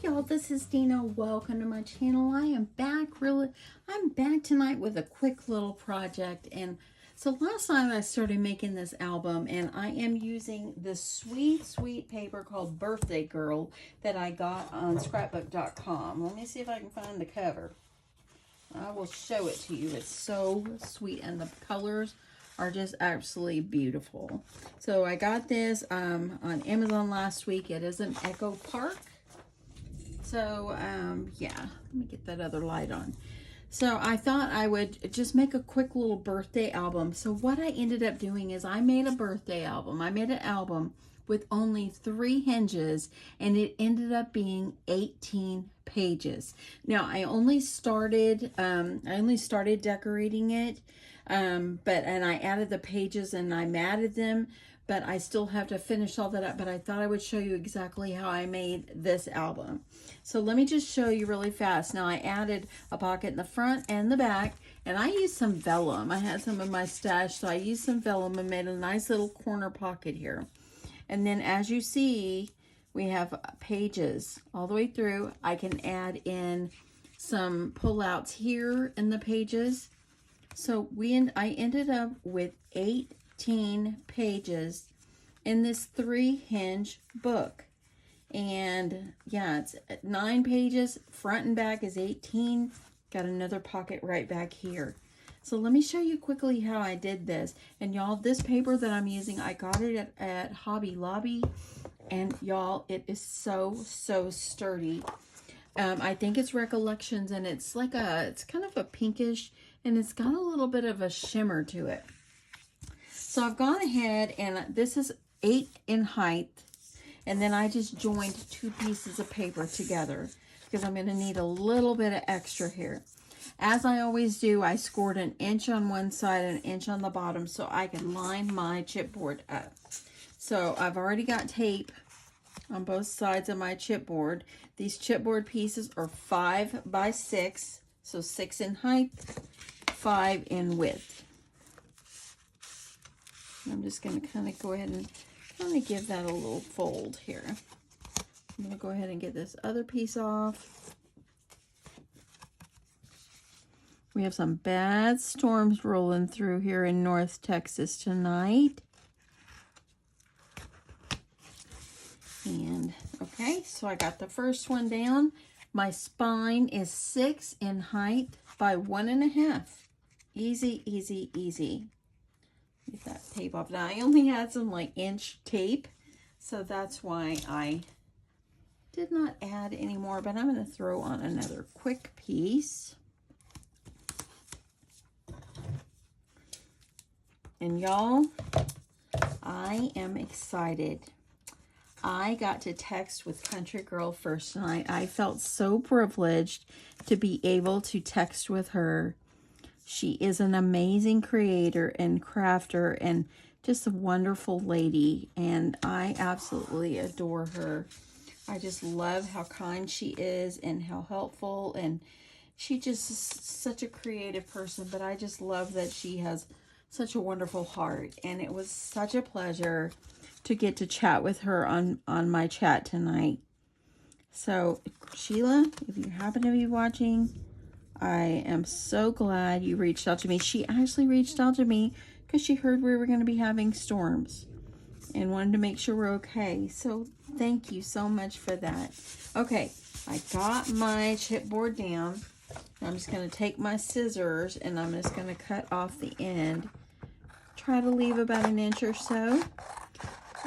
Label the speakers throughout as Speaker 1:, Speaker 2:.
Speaker 1: y'all, this is Dina. Welcome to my channel. I'm back tonight with a quick little project. And so last night I started making this album, and I am using this sweet paper called Birthday Girl that I got on scrapbook.com. Let me see if I can find the cover. I will show it to you. It's so sweet, and the colors are just absolutely beautiful. So I got this on Amazon last week. It is an Echo Park. So, yeah, let me get that other light on. So I thought I would just make a quick little birthday album. So what I ended up doing is I made a birthday album. I made an album with only 3 hinges, and it ended up being 18 pages. Now I only started decorating it, and I added the pages and I matted them, but I still have to finish all that up. But I thought I would show you exactly how I made this album. So let me just show you really fast. Now I added a pocket in the front and the back, and I used some vellum. I had some in my stash, so I used some vellum and made a nice little corner pocket here. And then as you see, we have pages all the way through. I can add in some pullouts here in the pages. So I ended up with 18 pages in this 3-hinge book. And yeah, it's 9 pages, front and back is 18. Got another pocket right back here. So let me show you quickly how I did this. And y'all, this paper that I'm using, I got it at Hobby Lobby. And y'all, it is so sturdy. I think it's Recollections, and it's kind of a pinkish, and it's got a little bit of a shimmer to it. So I've gone ahead, and this is 8 in height, and then I just joined 2 pieces of paper together because I'm going to need a little bit of extra here. As I always do, I scored 1 inch on one side and 1 inch on the bottom so I can line my chipboard up. So I've already got tape on both sides of my chipboard. These chipboard pieces are 5 by 6, so 6 in height, 5 in width. I'm just going to kind of go ahead and kind of give that a little fold here. I'm going to go ahead and get this other piece off. We have some bad storms rolling through here in North Texas tonight. And okay, so I got the first one down. My spine is 6 in height by 1.5. Easy. Get that tape off. Now I only had some like inch tape, so that's why I did not add any more, but I'm going to throw on another quick piece. And y'all, I am excited. I got to text with Country Girl first night. I felt so privileged to be able to text with her. She is an amazing creator and crafter and just a wonderful lady, and I absolutely adore her. I just love how kind she is and how helpful, and she just is such a creative person, but I just love that she has such a wonderful heart, and it was such a pleasure to get to chat with her on my chat tonight. So Sheila, if you happen to be watching, I am so glad you reached out to me. She actually reached out to me because she heard we were going to be having storms and wanted to make sure we're okay. So thank you so much for that. Okay, I got my chipboard down. I'm just going to take my scissors and I'm just going to cut off the end. Try to leave about 1 inch or so.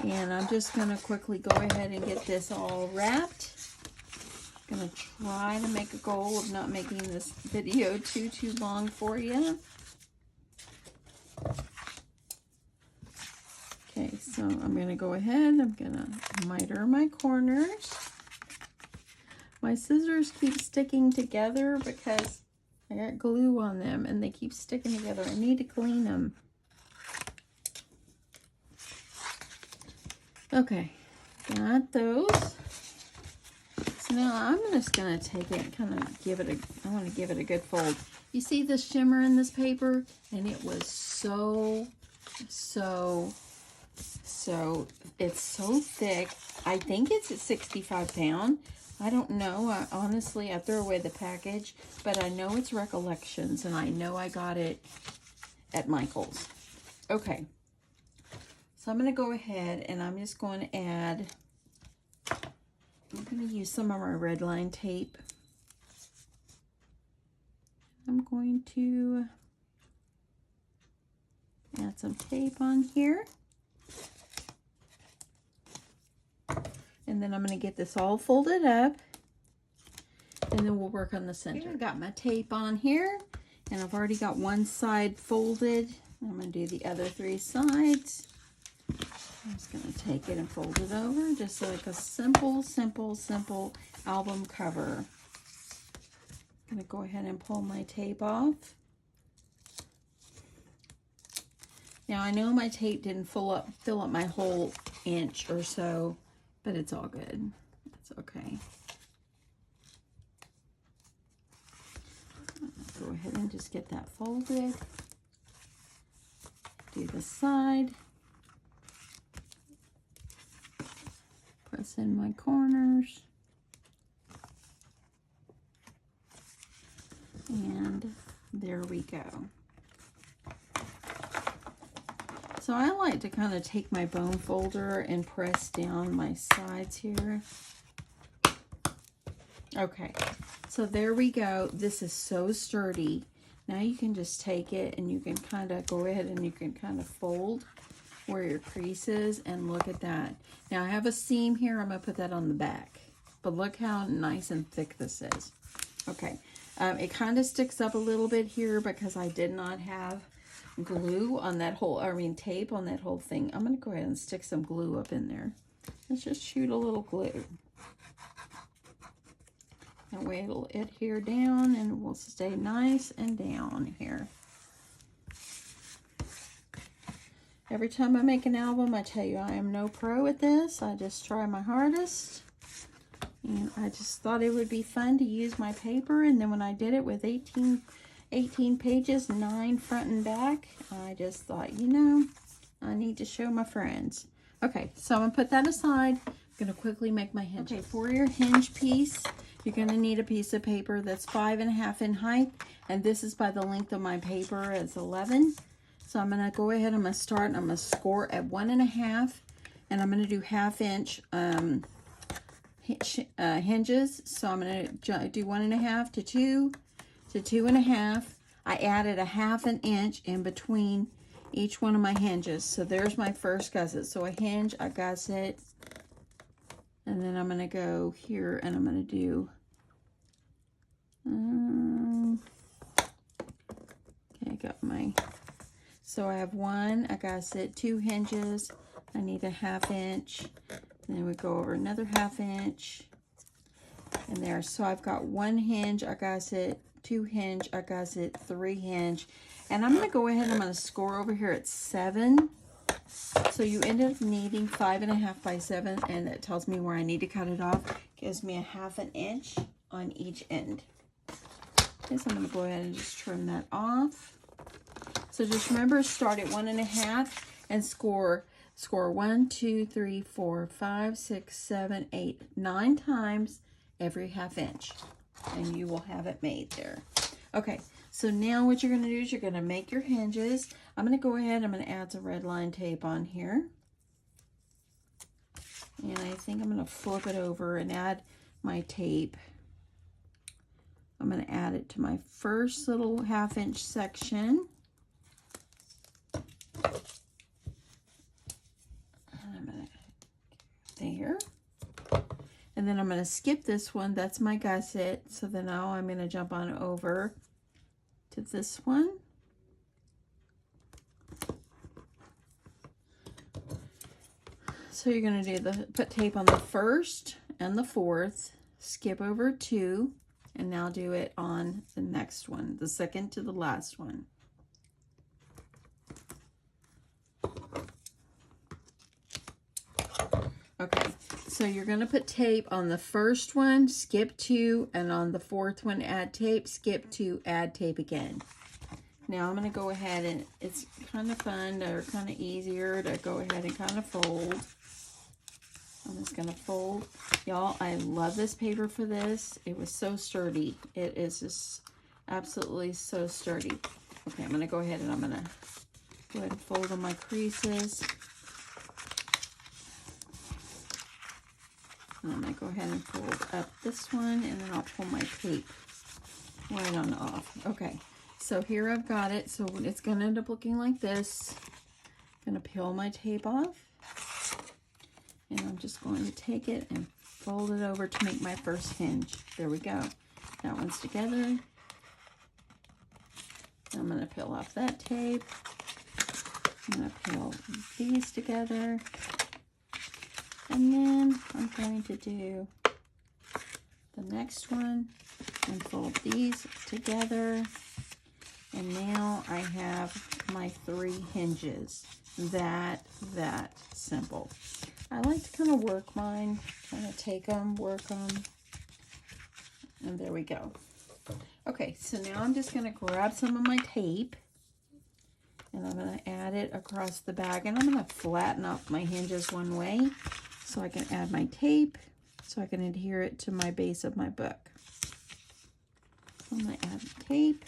Speaker 1: And I'm just going to quickly go ahead and get this all wrapped. I'm going to try to make a goal of not making this video too long for you. Okay, so I'm going to go ahead. I'm going to miter my corners. My scissors keep sticking together because I got glue on them and they keep sticking together. I need to clean them. Okay, got those. So now I'm just going to take it and kind of give it I want to give it a good fold. You see the shimmer in this paper? And it was so it's so thick. I think it's a 65 pound, I don't know. Honestly, I threw away the package, but I know it's Recollections, and I know I got it at Michael's. Okay. So I'm going to go ahead and I'm just going to add, I'm going to use some of my red line tape. I'm going to add some tape on here. And then I'm going to get this all folded up. And then we'll work on the center. I've got my tape on here. And I've already got one side folded. I'm going to do the other 3 sides. I'm just going to take it and fold it over. Just like a simple, simple, simple album cover. I'm going to go ahead and pull my tape off. Now I know my tape didn't fill up my whole inch or so, but it's all good. It's okay. Go ahead and just get that folded. Do the side. Press in my corners. And there we go. So I like to kind of take my bone folder and press down my sides here. Okay, so there we go. This is so sturdy. Now you can just take it and you can kind of go ahead and you can kind of fold where your crease is, and look at that. Now I have a seam here. I'm going to put that on the back. But look how nice and thick this is. Okay, it kind of sticks up a little bit here because I did not have glue on that whole, tape on that whole thing. I'm going to go ahead and stick some glue up in there. Let's just shoot a little glue. That way it'll adhere down and it will stay nice and down here. Every time I make an album, I tell you I am no pro at this. I just try my hardest. And I just thought it would be fun to use my paper. And then when I did it with 18 pages, 9 front and back, I just thought, you know, I need to show my friends. Okay, so I'm going to put that aside. I'm going to quickly make my hinge. Okay, for your hinge piece, you're going to need a piece of paper that's 5.5 in height. And this is by the length of my paper. It's 11. So I'm going to go ahead, I'm going to start, and I'm going to score at 1.5. And I'm going to do 1/2 inch hinges. So I'm going to do 1.5 to 2 to 2.5. I added 1/2 inch in between each one of my hinges. So there's my first gusset. So a hinge, a gusset, and then I'm going to go here and I'm going to do okay, I got my, so I have 1, a gusset, 2 hinges. I need a 1/2 inch. Then we go over another 1/2 inch. And there, so I've got 1 hinge, a gusset, 2 hinge, a gusset, 3 hinge. And I'm going to go ahead and I'm going to score over here at 7. So you end up needing 5.5 by 7, and it tells me where I need to cut it off. Gives me a 1/2 inch on each end. Okay, so I'm going to go ahead and just trim that off. So just remember, start at 1.5 and score 1, 2, 3, 4, 5, 6, 7, 8, 9 times every 1/2 inch, and you will have it made there. Okay, so now what you're going to do is you're going to make your hinges. I'm going to go ahead, I'm going to add some red line tape on here. And I think I'm going to flip it over and add my tape. I'm going to add it to my first little 1/2 inch section. And I'm going to there. And then I'm going to skip this one. That's my gusset. So then now I'm going to jump on over to this one. So you're going to do put tape on the first and the fourth, skip over 2, and now do it on the next one, the second to the last one. Okay, so you're going to put tape on the first one, skip 2, and on the fourth one, add tape, skip 2, add tape again. Now I'm going to go ahead, and it's kind of fun or kind of easier to go ahead and kind of fold. I'm just gonna fold. Y'all, I love this paper for this. It was so sturdy. It is just absolutely so sturdy. Okay, I'm gonna go ahead and I'm gonna go ahead and fold on my creases. And I'm gonna go ahead and fold up this one, and then I'll pull my tape right on off. Okay, so here I've got it. So it's gonna end up looking like this. I'm gonna peel my tape off. And I'm just going to take it and fold it over to make my first hinge. There we go. That one's together. I'm going to peel off that tape. I'm going to peel these together. And then I'm going to do the next one and fold these together. And now I have my 3 hinges. That simple. I like to kind of work mine, kind of take them, work them, and there we go. Okay, so now I'm just going to grab some of my tape, and I'm going to add it across the bag, and I'm going to flatten up my hinges one way so I can add my tape, so I can adhere it to my base of my book. So I'm going to add the tape.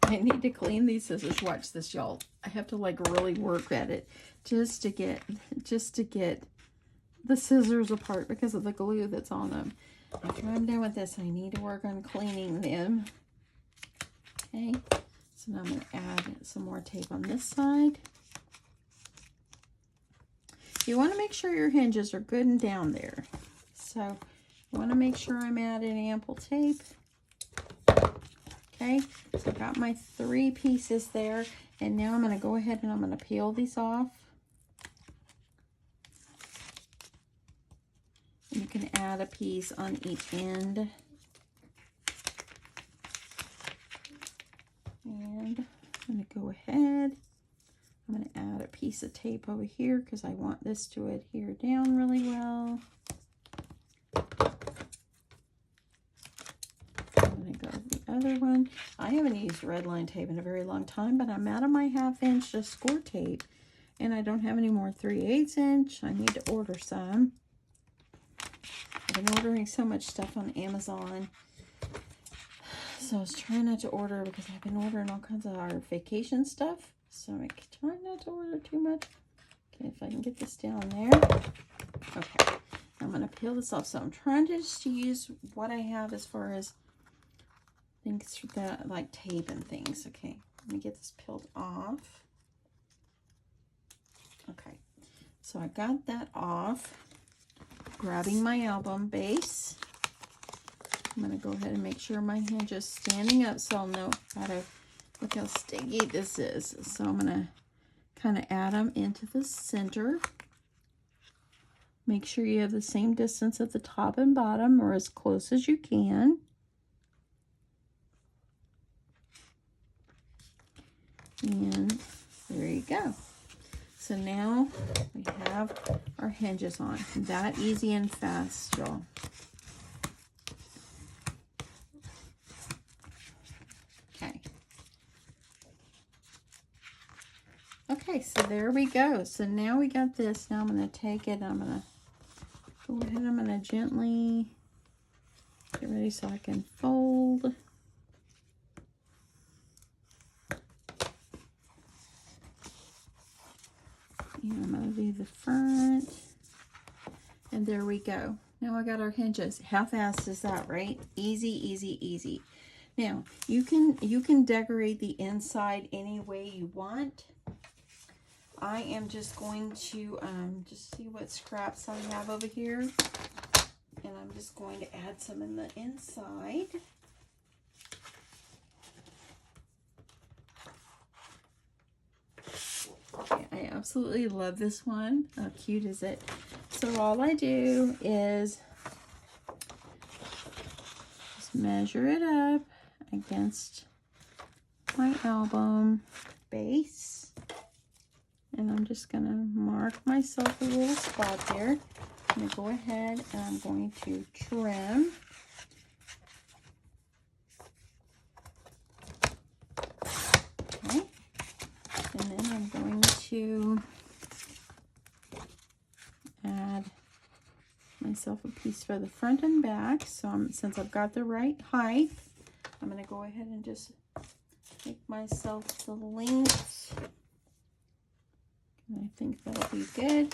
Speaker 1: I need to clean these scissors. Watch this, y'all. I have to like really work at it just to get the scissors apart because of the glue that's on them. After I'm done with this, I need to work on cleaning them. Okay, so now I'm going to add some more tape on this side. You want to make sure your hinges are good and down there. So you want to make sure I'm adding ample tape. Okay, so I've got my 3 pieces there, and now I'm going to go ahead and I'm going to peel these off. And you can add a piece on each end. And I'm going to go ahead. I'm going to add a piece of tape over here because I want this to adhere down really well. Other one. I haven't used red line tape in a very long time, but I'm out of my 1/2 inch just score tape, and I don't have any more 3/8 inch. I need to order some. I've been ordering so much stuff on Amazon, so I was trying not to order because I've been ordering all kinds of our vacation stuff, so I'm trying not to order too much. Okay, if I can get this down there. Okay, I'm going to peel this off, so I'm trying to just use what I have as far as things that like tape and things. Okay, let me get this peeled off. Okay, so I got that off. Grabbing my album base, I'm going to go ahead and make sure my hinge is standing up so I'll know how to look how sticky this is. So I'm going to kind of add them into the center. Make sure you have the same distance at the top and bottom, or as close as you can. And there you go. So now we have our hinges on. That easy and fast, y'all. Okay. Okay, so there we go. So now we got this. Now I'm going to take it. I'm going to go ahead. I'm going to gently get ready so I can fold. And I'm going to do the front, and there we go. Now I got our hinges. How fast is that, right? Easy, easy, easy. Now you can decorate the inside any way you want. I am just going to just see what scraps I have over here, and I'm just going to add some in the inside. I absolutely love this one. How cute is it? So all I do is just measure it up against my album base. And I'm just going to mark myself a little spot there. I'm going to go ahead and I'm going to trim. Okay. And then I'm myself a piece for the front and back. So since I've got the right height, I'm going to go ahead and just make myself the length. And I think that'll be good.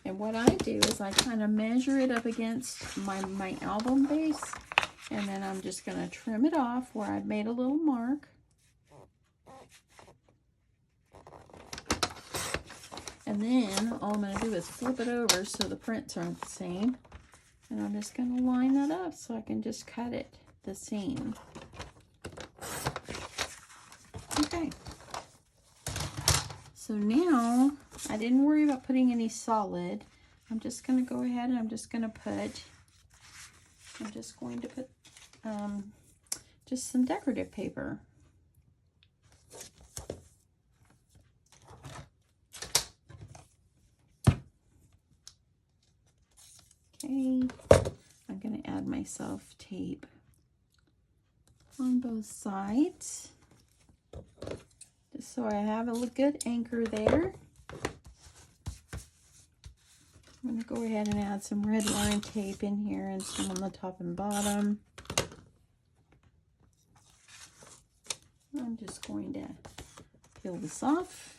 Speaker 1: And what I do is I kind of measure it up against my album base. And then I'm just going to trim it off where I've made a little mark. And then all I'm going to do is flip it over so the prints aren't the same. And I'm just going to line that up so I can just cut it the seam. Okay. So now, I didn't worry about putting any solid. I'm just going to go ahead and I'm just going to put just some decorative paper. Okay, I'm going to add my self-tape on both sides, just so I have a good anchor there. I'm going to go ahead and add some red line tape in here and some on the top and bottom. I'm just going to peel this off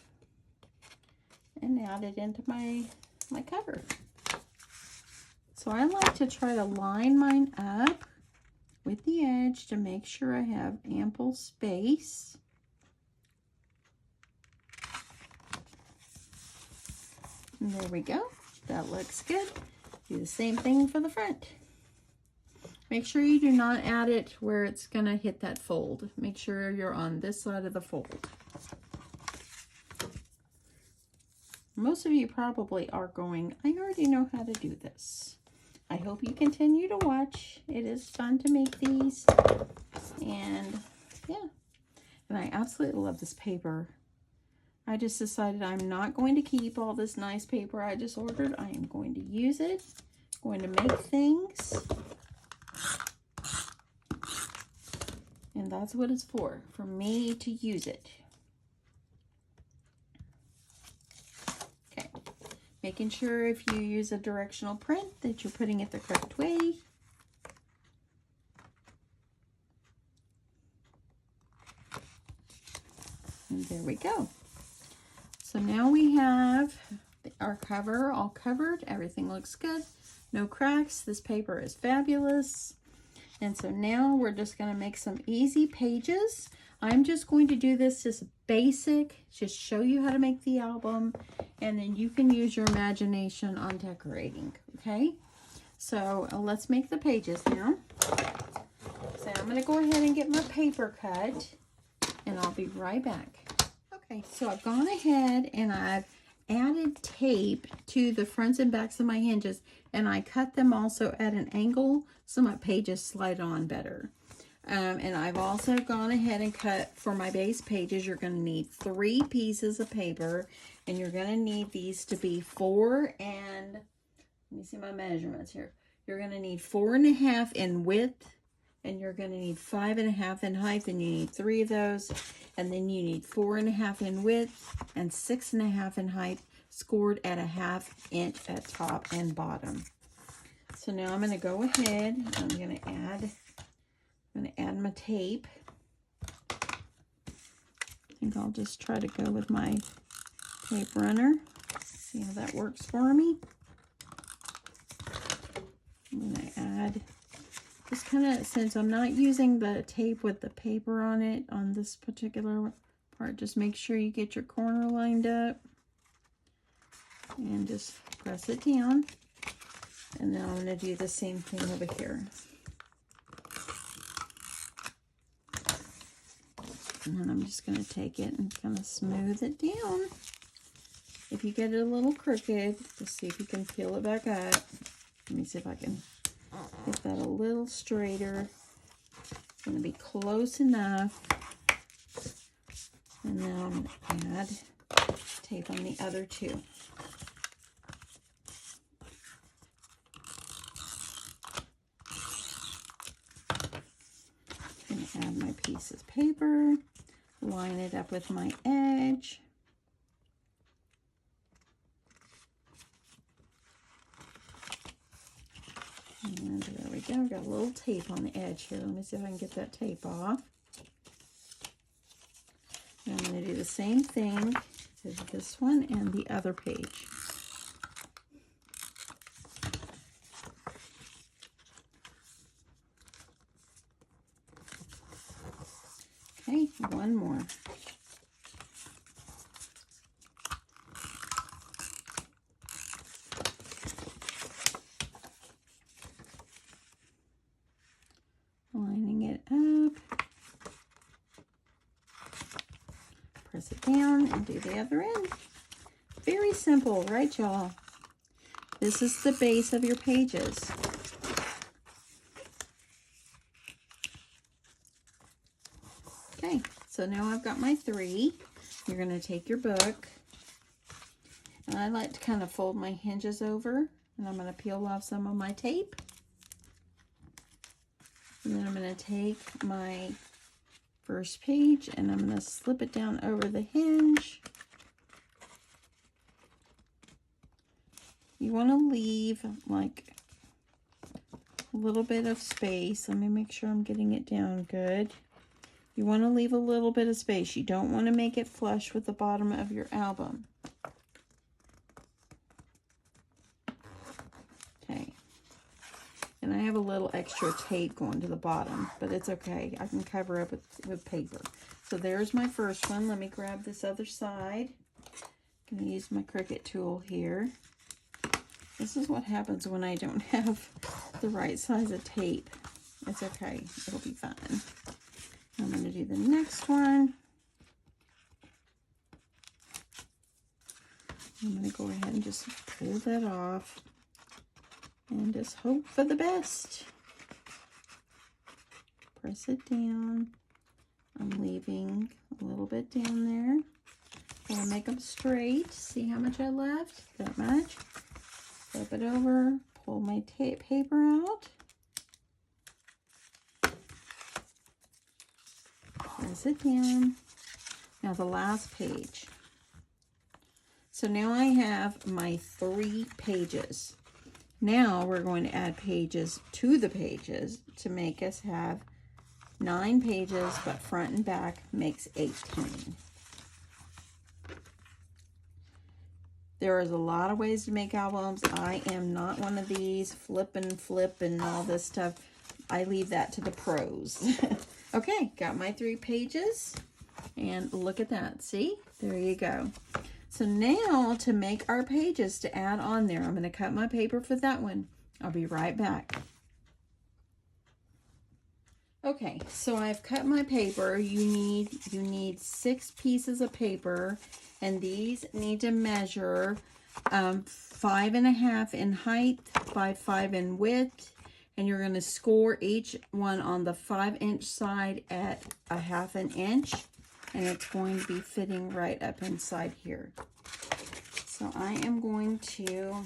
Speaker 1: and add it into my cover. So I like to try to line mine up with the edge to make sure I have ample space. And there we go. That looks good. Do the same thing for the front. Make sure you do not add it where it's going to hit that fold. Make sure you're on this side of the fold. Most of you probably are going, I already know how to do this. I hope you continue to watch. It is fun to make these. And yeah, and I absolutely love this paper. I just decided I'm not going to keep all this nice paper I just ordered. I am going to use it. I'm going to make things. And that's what it's for me to use it. Okay, making sure if you use a directional print that you're putting it the correct way. And there we go. So now we have our cover all covered. Everything looks good. No cracks. This paper is fabulous. And so now we're just going to make some easy pages. I'm just going to do this just basic, just show you how to make the album, and then you can use your imagination on decorating, okay? So let's make the pages now. So I'm going to go ahead and get my paper cut, and I'll be right back. Okay, so I've gone ahead and I've added tape to the fronts and backs of my hinges, and I cut them also at an angle so my pages slide on better. And I've also gone ahead and cut for my base pages. You're going to need 3 pieces of paper, and you're going to need these to be 4 and, let me see my measurements here. You're going to need 4.5 in width, and you're going to need 5.5 in height, and you need 3 of those. And then you need 4.5 in width and 6.5 in height, scored at 1/2 inch at top and bottom. So now I'm going to go ahead, I'm going to add my tape. I think I'll just try to go with my tape runner. See how that works for me. I'm going to add, just kind of, since I'm not using the tape with the paper on it on this particular part, just make sure you get your corner lined up and just press it down. And now I'm going to do the same thing over here. And then I'm just going to take it and kind of smooth it down. If you get it a little crooked, just see if you can peel it back up. Let me see if I can get that a little straighter. It's going to be close enough. And now I'm going to add tape on the other 2. I'm going to add my piece of paper, line it up with my edge. And there we go. Got a little tape on the edge here. Let me see if I can get that tape off. And I'm going to do the same thing to this one and the other page. Okay, one more. Lining it up. Press it down and do the other end. Very simple, right, y'all? This is the base of your pages. Okay, so now I've got my 3. You're going to take your book, and I like to kind of fold my hinges over, and I'm going to peel off some of my tape. And then I'm going to take my first page and I'm going to slip it down over the hinge. You want to leave like a little bit of space. Let me make sure I'm getting it down good. You want to leave a little bit of space. You don't want to make it flush with the bottom of your album. Okay. And I have a little extra tape going to the bottom, but it's okay. I can cover up with paper. So there's my first one. Let me grab this other side. I'm going to use my Cricut tool here. This is what happens when I don't have the right size of tape. It's okay. It'll be fine. I'm going to do the next one. I'm going to go ahead and just pull that off and just hope for the best. Press it down. I'm leaving a little bit down there. I'm going to make them straight. See how much I left? That much. Flip it over. Pull my paper out. Press it down. Now the last page. So now I have my 3 pages. Now we're going to add pages to the pages to make us have 9 pages, but front and back makes 18. There is a lot of ways to make albums. I am not one of these flip and all this stuff. I leave that to the pros. Okay, got my 3 pages. And look at that. See? There you go. So now to make our pages to add on there, I'm going to cut my paper for that one. I'll be right back. Okay, so I've cut my paper. You need 6 pieces of paper, and these need to measure 5.5 in height by 5 in width, and you're going to score each one on the 5-inch side at a 1/2 inch, and it's going to be fitting right up inside here. So I am going to,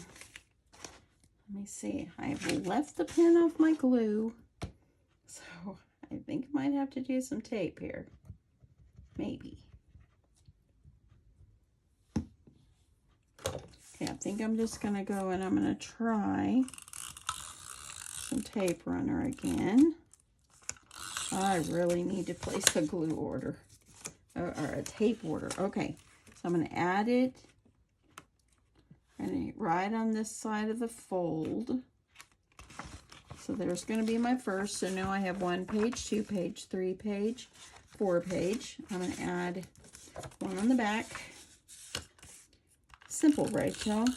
Speaker 1: let me see, I've left the pen off my glue, so I think I might have to do some tape here, maybe. Okay, I think I'm just going to go and I'm going to try some tape runner again. I really need to place a glue order, or a tape order. Okay, so I'm going to add it and right on this side of the fold. So there's going to be my first. So now I have 1 page, 2 page, 3 page, 4 page. I'm going to add one on the back. Simple, right, y'all?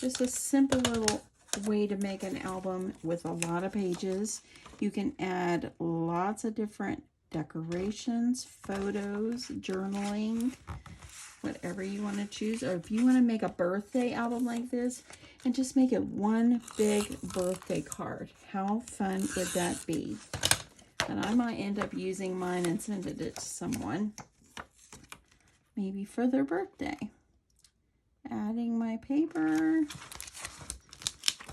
Speaker 1: Just a simple little way to make an album with a lot of pages. You can add lots of different decorations, photos, journaling, whatever you want to choose. Or if you want to make a birthday album like this and just make it one big birthday card, how fun would that be? And I might end up using mine and sending it to someone, maybe for their birthday. Adding my paper,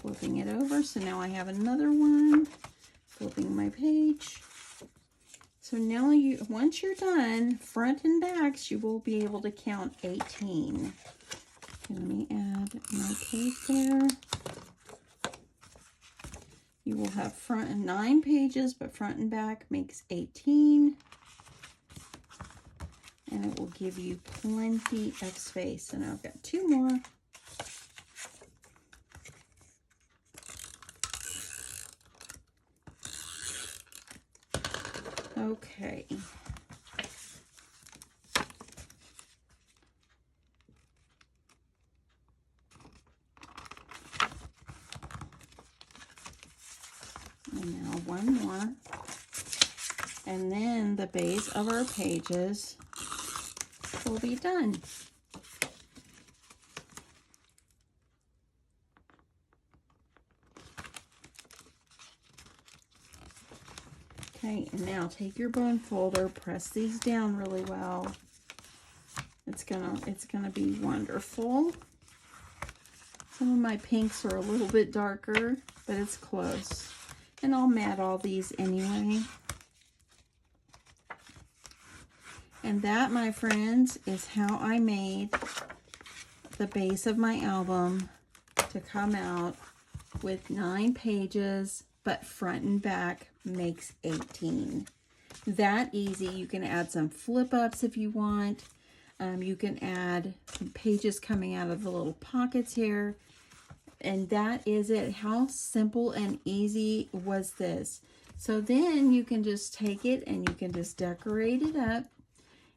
Speaker 1: flipping it over. So now I have another one, flipping my page. So now once you're done, front and backs, you will be able to count 18. Okay, let me add my tape there. You will have front and 9 pages, but front and back makes 18. And it will give you plenty of space. And I've got 2 more. Okay. And now 1 more. And then the base of our pages will be done. Okay, and now take your bone folder, press these down really well. It's gonna be wonderful. Some of my pinks are a little bit darker, but it's close. And I'll mat all these anyway. And that, my friends, is how I made the base of my album to come out with 9 pages, but front and back makes 18. That easy. You can add some flip ups if you want. You can add some pages coming out of the little pockets here. And that is it. How simple and easy was this? So then you can just take it and you can just decorate it up.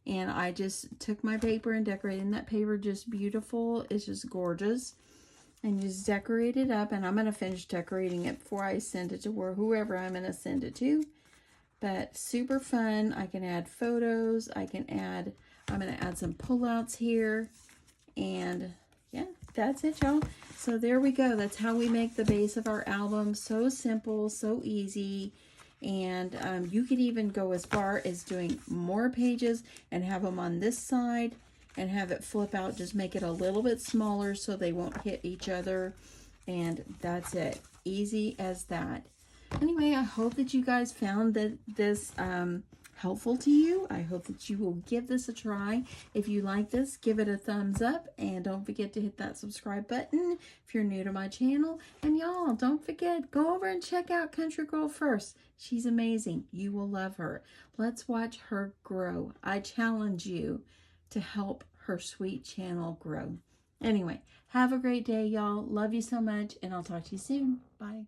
Speaker 1: And I just took my paper and decorated that paper just beautiful. It's just gorgeous. And just decorate it up. And I'm going to finish decorating it before I send it to whoever I'm going to send it to. But super fun. I can add photos. I'm going to add some pullouts here. And yeah, that's it, y'all. So there we go. That's how we make the base of our album. So simple, so easy. And you could even go as far as doing more pages and have them on this side and have it flip out. Just make it a little bit smaller so they won't hit each other. And that's it. Easy as that. Anyway, I hope that you guys found this helpful to you. I hope that you will give this a try. If you like this, give it a thumbs up. And don't forget to hit that subscribe button if you're new to my channel. And y'all, don't forget, go over and check out Country Girl First. She's amazing. You will love her. Let's watch her grow. I challenge you to help her sweet channel grow. Anyway, have a great day, y'all. Love you so much, and I'll talk to you soon. Bye.